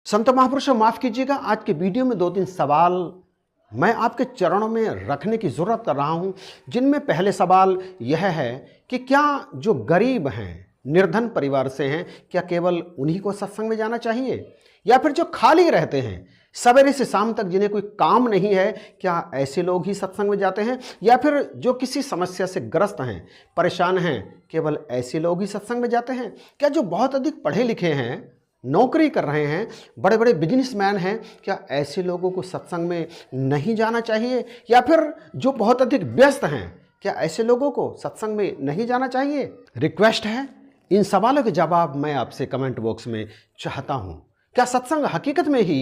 संत महापुरुषों, माफ कीजिएगा, आज के वीडियो में 2-3 सवाल मैं आपके चरणों में रखने की जरूरत कर रहा हूं, जिनमें पहले सवाल यह है कि क्या जो गरीब हैं, निर्धन परिवार से हैं, क्या केवल उन्हीं को सत्संग में जाना चाहिए, या फिर जो खाली रहते हैं सवेरे से शाम तक, जिन्हें कोई काम नहीं है, क्या ऐसे लोग ही सत्संग में जाते हैं, या फिर जो किसी समस्या से ग्रस्त हैं, परेशान हैं, केवल ऐसे लोग ही सत्संग में जाते हैं? क्या जो बहुत अधिक पढ़े लिखे हैं, नौकरी कर रहे हैं, बड़े बड़े बिजनेसमैन हैं, क्या ऐसे लोगों को सत्संग में नहीं जाना चाहिए, या फिर जो बहुत अधिक व्यस्त हैं, क्या ऐसे लोगों को सत्संग में नहीं जाना चाहिए? रिक्वेस्ट है, इन सवालों के जवाब मैं आपसे कमेंट बॉक्स में चाहता हूं। क्या सत्संग हकीकत में ही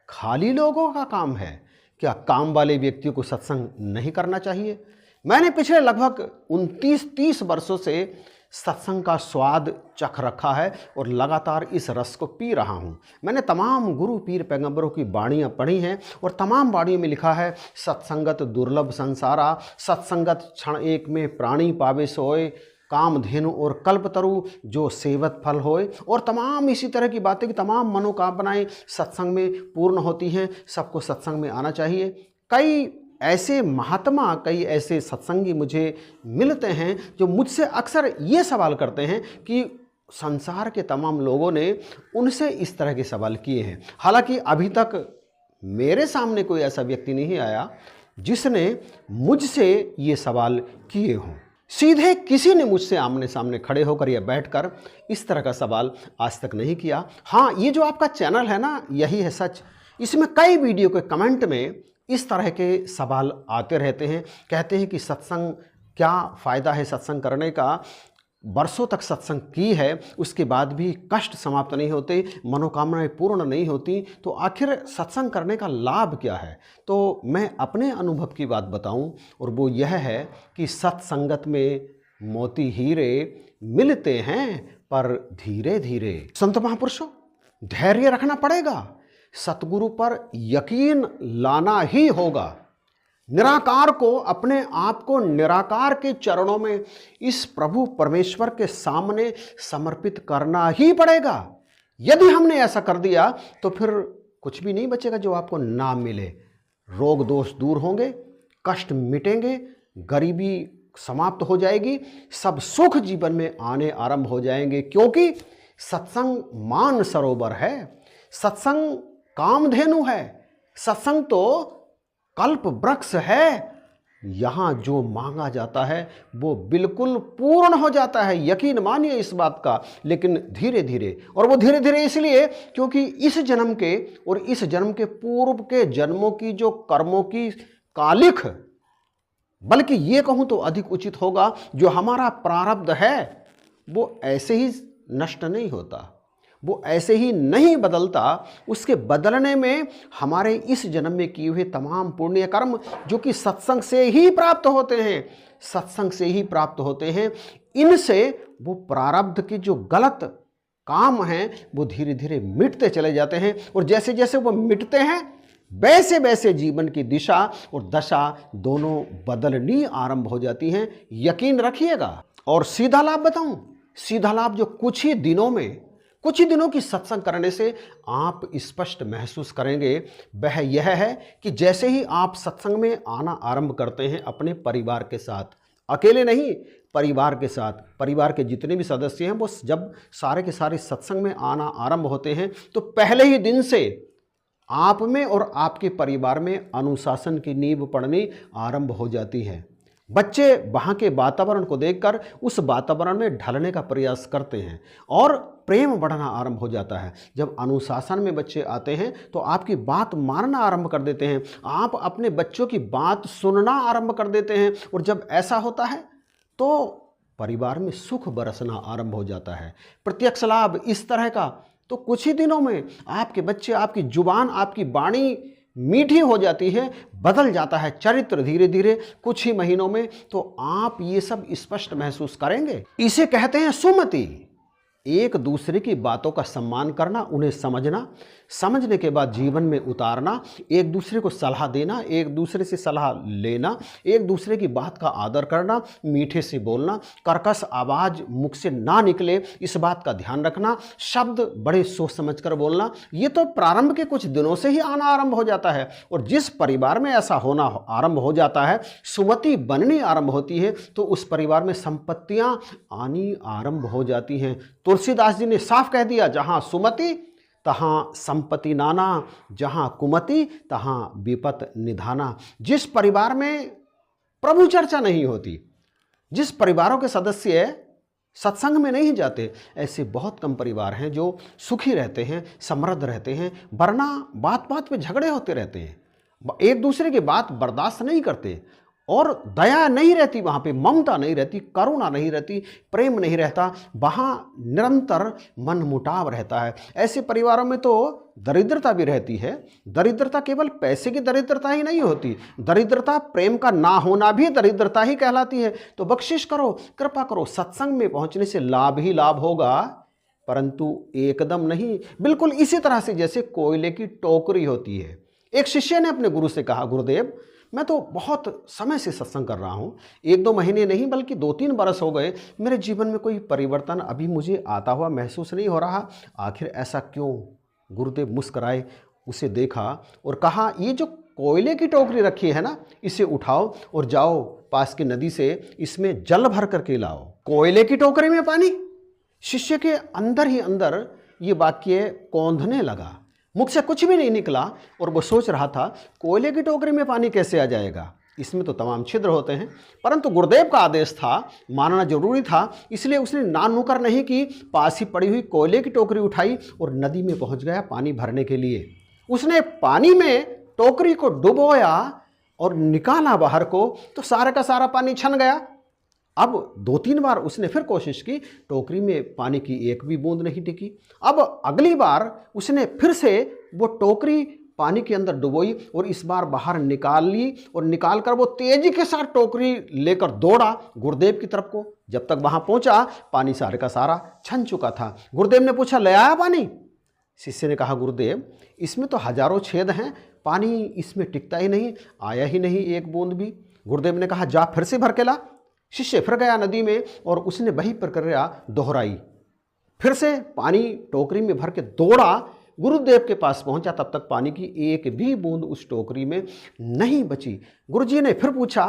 खाली लोगों का काम है? क्या काम वाले व्यक्तियों को सत्संग नहीं करना चाहिए? मैंने पिछले लगभग 29-30 वर्षों से सत्संग का स्वाद चख रखा है और लगातार इस रस को पी रहा हूँ। मैंने तमाम गुरु पीर पैगंबरों की वाणियाँ पढ़ी हैं और तमाम वाणियों में लिखा है, सत्संगत दुर्लभ संसारा, सत्संगत क्षण एक में प्राणी पावे सोए, कामधेनु और कल्पतरु जो सेवत फल होए, और तमाम इसी तरह की बातें कि तमाम मनोकामनाएं सत्संग में पूर्ण होती हैं। सबको सत्संग में आना चाहिए। कई ऐसे महात्मा, कई ऐसे सत्संगी मुझे मिलते हैं जो मुझसे अक्सर ये सवाल करते हैं कि संसार के तमाम लोगों ने उनसे इस तरह के सवाल किए हैं। हालांकि अभी तक मेरे सामने कोई ऐसा व्यक्ति नहीं आया जिसने मुझसे ये सवाल किए हों। सीधे किसी ने मुझसे आमने सामने खड़े होकर या बैठकर इस तरह का सवाल आज तक नहीं किया। हाँ, ये जो आपका चैनल है ना, यही है सच। इसमें कई वीडियो के कमेंट में इस तरह के सवाल आते रहते हैं। कहते हैं कि सत्संग, क्या फ़ायदा है सत्संग करने का? वर्षों तक सत्संग की है, उसके बाद भी कष्ट समाप्त नहीं होते, मनोकामनाएं पूर्ण नहीं होती, तो आखिर सत्संग करने का लाभ क्या है? तो मैं अपने अनुभव की बात बताऊं, और वो यह है कि सत्संगत में मोती हीरे मिलते हैं, पर धीरे धीरे। संत महापुरुषों, धैर्य रखना पड़ेगा, सतगुरु पर यकीन लाना ही होगा। निराकार को, अपने आप को निराकार के चरणों में, इस प्रभु परमेश्वर के सामने समर्पित करना ही पड़ेगा। यदि हमने ऐसा कर दिया तो फिर कुछ भी नहीं बचेगा जो आपको ना मिले। रोग दोष दूर होंगे, कष्ट मिटेंगे, गरीबी समाप्त हो जाएगी, सब सुख जीवन में आने आरंभ हो जाएंगे। क्योंकि सत्संग मान सरोवर है, सत्संग कामधेनु है, सत्संग तो कल्प वृक्ष है। यहाँ जो मांगा जाता है वो बिल्कुल पूर्ण हो जाता है, यकीन मानिए इस बात का। लेकिन धीरे धीरे, और वो धीरे धीरे इसलिए क्योंकि इस जन्म के और इस जन्म के पूर्व के जन्मों की जो कर्मों की कालिख, बल्कि ये कहूँ तो अधिक उचित होगा, जो हमारा प्रारब्ध है वो ऐसे ही नष्ट नहीं होता, वो ऐसे ही नहीं बदलता। उसके बदलने में हमारे इस जन्म में किए हुए तमाम पुण्य कर्म, जो कि सत्संग से ही प्राप्त होते हैं, सत्संग से ही प्राप्त होते हैं, इनसे वो प्रारब्ध के जो गलत काम हैं वो धीरे धीरे मिटते चले जाते हैं। और जैसे जैसे वो मिटते हैं, वैसे वैसे जीवन की दिशा और दशा दोनों बदलनी आरंभ हो जाती हैं। यकीन रखिएगा। और सीधा लाभ बताऊं, सीधा लाभ जो कुछ ही दिनों की सत्संग करने से आप स्पष्ट महसूस करेंगे, वह यह है कि जैसे ही आप सत्संग में आना आरंभ करते हैं अपने परिवार के साथ, अकेले नहीं, परिवार के साथ, परिवार के जितने भी सदस्य हैं वो जब सारे के सारे सत्संग में आना आरंभ होते हैं, तो पहले ही दिन से आप में और आपके परिवार में अनुशासन की नींव पड़नी आरंभ हो जाती है। बच्चे वहाँ के वातावरण को देखकर उस वातावरण में ढलने का प्रयास करते हैं और प्रेम बढ़ना आरंभ हो जाता है। जब अनुशासन में बच्चे आते हैं तो आपकी बात मानना आरंभ कर देते हैं, आप अपने बच्चों की बात सुनना आरंभ कर देते हैं। और जब ऐसा होता है तो परिवार में सुख बरसना आरंभ हो जाता है। प्रत्यक्ष लाभ इस तरह का, तो कुछ ही दिनों में आपके बच्चे, आपकी जुबान, आपकी वाणी मीठी हो जाती है, बदल जाता है चरित्र धीरे धीरे। कुछ ही महीनों में तो आप ये सब स्पष्ट महसूस करेंगे। इसे कहते हैं सुमति। एक दूसरे की बातों का सम्मान करना, उन्हें समझना, समझने के बाद जीवन में उतारना, एक दूसरे को सलाह देना, एक दूसरे से सलाह लेना, एक दूसरे की बात का आदर करना, मीठे से बोलना, कर्कश आवाज़ मुख से ना निकले इस बात का ध्यान रखना, शब्द बड़े सोच समझ कर बोलना। ये तो प्रारंभ के कुछ दिनों से ही आना आरंभ हो जाता है। और जिस परिवार में ऐसा होना आरंभ हो जाता है, सुमति बननी आरंभ होती है, तो उस परिवार में संपत्तियां आनी आरंभ हो जाती हैं। तुलसीदास जी ने साफ कह दिया, जहां सुमति तहाँ संपत्ति नाना, जहाँ कुमति तहाँ विपत निधाना। जिस परिवार में प्रभु चर्चा नहीं होती, जिस परिवारों के सदस्य सत्संग में नहीं जाते, ऐसे बहुत कम परिवार हैं जो सुखी रहते हैं, समृद्ध रहते हैं, वरना बात बात पे झगड़े होते रहते हैं, एक दूसरे की बात बर्दाश्त नहीं करते, और दया नहीं रहती, वहाँ पे ममता नहीं रहती, करुणा नहीं रहती, प्रेम नहीं रहता, वहाँ निरंतर मनमुटाव रहता है। ऐसे परिवारों में तो दरिद्रता भी रहती है। दरिद्रता केवल पैसे की दरिद्रता ही नहीं होती, दरिद्रता प्रेम का ना होना भी दरिद्रता ही कहलाती है। तो बख्शिश करो, कृपा करो, सत्संग में पहुँचने से लाभ ही लाभ होगा, परंतु एकदम नहीं। बिल्कुल इसी तरह से जैसे कोयले की टोकरी होती है। एक शिष्य ने अपने गुरु से कहा, गुरुदेव मैं तो बहुत समय से सत्संग कर रहा हूँ, 1-2 महीने नहीं बल्कि 2-3 बरस हो गए, मेरे जीवन में कोई परिवर्तन अभी मुझे आता हुआ महसूस नहीं हो रहा, आखिर ऐसा क्यों? गुरुदेव मुस्कराए, उसे देखा और कहा, ये जो कोयले की टोकरी रखी है ना, इसे उठाओ और जाओ पास की नदी से इसमें जल भर करके लाओ। कोयले की टोकरी में पानी? शिष्य के अंदर ही अंदर ये वाक्य कौंधने लगा, मुख से कुछ भी नहीं निकला, और वो सोच रहा था कोयले की टोकरी में पानी कैसे आ जाएगा, इसमें तो तमाम छिद्र होते हैं। परंतु गुरुदेव का आदेश था, मानना जरूरी था, इसलिए उसने ना नुकर नहीं की, पास ही पड़ी हुई कोयले की टोकरी उठाई और नदी में पहुंच गया पानी भरने के लिए। उसने पानी में टोकरी को डुबोया और निकाला बाहर को, तो सारा का सारा पानी छन गया। अब 2-3 बार उसने फिर कोशिश की, टोकरी में पानी की एक भी बूंद नहीं टिकी। अब अगली बार उसने फिर से वो टोकरी पानी के अंदर डुबोई और इस बार बाहर निकाल ली, और निकाल कर वो तेजी के साथ टोकरी लेकर दौड़ा गुरुदेव की तरफ को। जब तक वहां पहुंचा, पानी सारे का सारा छन चुका था। गुरुदेव ने पूछा, ले आया पानी? शिष्य ने कहा, गुरुदेव इसमें तो हजारों छेद हैं, पानी इसमें टिकता ही नहीं, आया ही नहीं एक बूंद भी। गुरुदेव ने कहा, जा फिर से भर के ला। शिष्य फिर गया नदी में और उसने वही प्रक्रिया दोहराई। फिर से पानी टोकरी में भर के दौड़ा, गुरुदेव के पास पहुंचा, तब तक पानी की एक भी बूंद उस टोकरी में नहीं बची। गुरुजी ने फिर पूछा,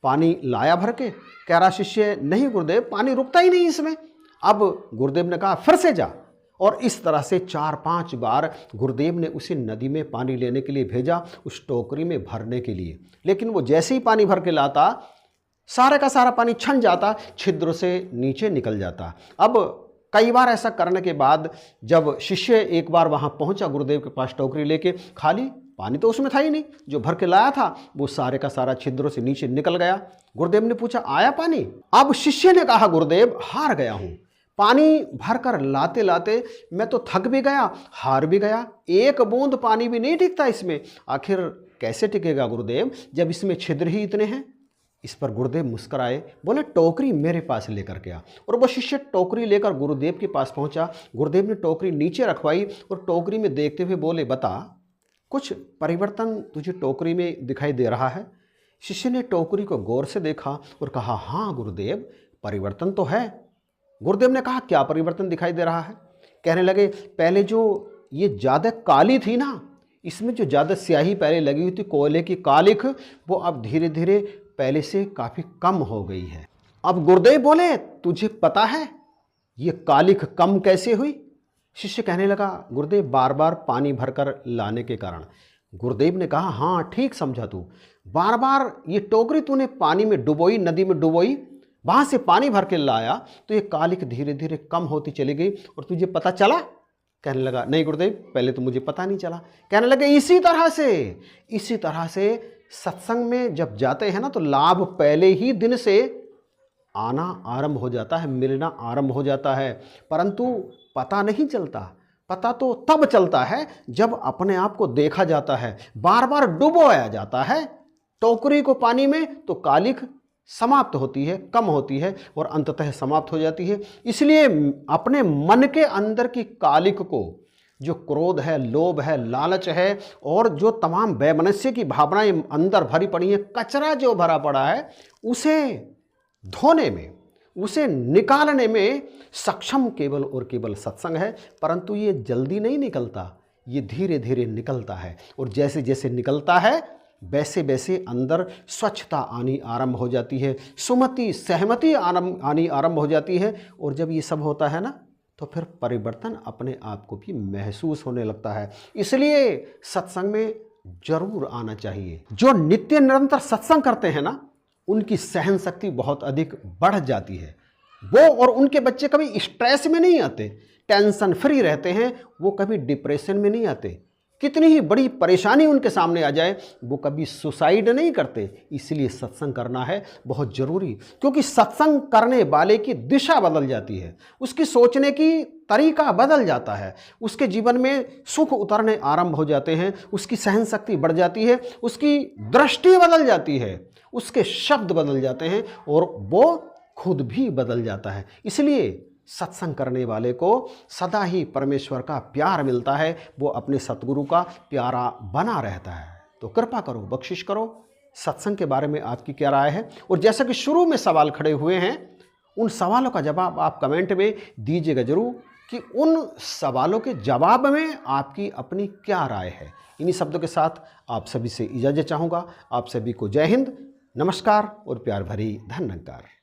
पानी लाया भर के? कह रहा शिष्य, नहीं गुरुदेव, पानी रुकता ही नहीं इसमें। अब गुरुदेव ने कहा, फिर से जा। और इस तरह से 4-5 बार गुरुदेव ने उसे नदी में पानी लेने के लिए भेजा, उस टोकरी में भरने के लिए। लेकिन वो जैसे ही पानी भर के लाता, सारे का सारा पानी छन जाता, छिद्र से नीचे निकल जाता। अब कई बार ऐसा करने के बाद जब शिष्य एक बार वहां पहुंचा गुरुदेव के पास टोकरी लेके, खाली पानी तो उसमें था ही नहीं, जो भर के लाया था वो सारे का सारा छिद्रों से नीचे निकल गया। गुरुदेव ने पूछा, आया पानी? अब शिष्य ने कहा, गुरुदेव हार गया हूं, पानी भरकर लाते लाते मैं तो थक भी गया, हार भी गया, एक बूंद पानी भी नहीं टिकता इसमें। आखिर कैसे टिकेगा गुरुदेव, जब इसमें छिद्र ही इतने हैं? इस पर गुरुदेव मुस्कुराए, बोले, टोकरी मेरे पास लेकर के आ। और वो शिष्य टोकरी लेकर गुरुदेव के पास पहुंचा। गुरुदेव ने टोकरी नीचे रखवाई और टोकरी में देखते हुए बोले, बता, कुछ परिवर्तन तुझे टोकरी में दिखाई दे रहा है? शिष्य ने टोकरी को गौर से देखा और कहा, हाँ गुरुदेव, परिवर्तन तो है। गुरुदेव ने कहा, क्या परिवर्तन दिखाई दे रहा है? कहने लगे, पहले जो ये ज़्यादा काली थी ना, इसमें जो ज़्यादा स्याही पहले लगी हुई थी, कोयले की कालिख, वो अब धीरे धीरे पहले से काफ़ी कम हो गई है। अब गुरुदेव बोले, तुझे पता है ये कालिख कम कैसे हुई? शिष्य कहने लगा, गुरुदेव बार बार पानी भरकर लाने के कारण। गुरुदेव ने कहा, हाँ ठीक समझा तू, बार बार ये टोकरी तूने पानी में डुबोई, नदी में डुबोई, वहाँ से पानी भर के लाया, तो ये कालिख धीरे धीरे कम होती चली गई और तुझे पता चला? कहने लगा, नहीं गुरुदेव, पहले तो मुझे पता नहीं चला। कहने लगे, इसी तरह से सत्संग में जब जाते हैं ना, तो लाभ पहले ही दिन से आना आरंभ हो जाता है, मिलना आरंभ हो जाता है, परंतु पता नहीं चलता। पता तो तब चलता है जब अपने आप को देखा जाता है, बार बार डुबोया जाता है टोकरी को पानी में, तो कालिख समाप्त होती है, कम होती है और अंततः समाप्त हो जाती है। इसलिए अपने मन के अंदर की कालिक को, जो क्रोध है, लोभ है, लालच है और जो तमाम वैमनस्य की भावनाएं अंदर भरी पड़ी हैं, कचरा जो भरा पड़ा है, उसे धोने में, उसे निकालने में सक्षम केवल और केवल सत्संग है। परंतु ये जल्दी नहीं निकलता, ये धीरे धीरे निकलता है और जैसे जैसे निकलता है वैसे वैसे अंदर स्वच्छता आनी आरंभ हो जाती है, सुमति सहमति आनी आरंभ हो जाती है। और जब ये सब होता है ना, तो फिर परिवर्तन अपने आप को भी महसूस होने लगता है। इसलिए सत्संग में जरूर आना चाहिए। जो नित्य निरंतर सत्संग करते हैं ना, उनकी सहन शक्ति बहुत अधिक बढ़ जाती है। वो और उनके बच्चे कभी स्ट्रेस में नहीं आते, टेंशन फ्री रहते हैं, वो कभी डिप्रेशन में नहीं आते। कितनी ही बड़ी परेशानी उनके सामने आ जाए, वो कभी सुसाइड नहीं करते। इसलिए सत्संग करना है बहुत ज़रूरी, क्योंकि सत्संग करने वाले की दिशा बदल जाती है, उसकी सोचने की तरीका बदल जाता है, उसके जीवन में सुख उतरने आरंभ हो जाते हैं, उसकी सहन शक्ति बढ़ जाती है, उसकी दृष्टि बदल जाती है, उसके शब्द बदल जाते हैं और वो खुद भी बदल जाता है। इसलिए सत्संग करने वाले को सदा ही परमेश्वर का प्यार मिलता है, वो अपने सतगुरु का प्यारा बना रहता है। तो कृपा करो, बख्शिश करो, सत्संग के बारे में आपकी क्या राय है। और जैसा कि शुरू में सवाल खड़े हुए हैं, उन सवालों का जवाब आप कमेंट में दीजिएगा जरूर कि उन सवालों के जवाब में आपकी अपनी क्या राय है। इन्हीं शब्दों के साथ आप सभी से इजाज़त चाहूँगा। आप सभी को जय हिंद, नमस्कार और प्यार भरी धन्यवाद।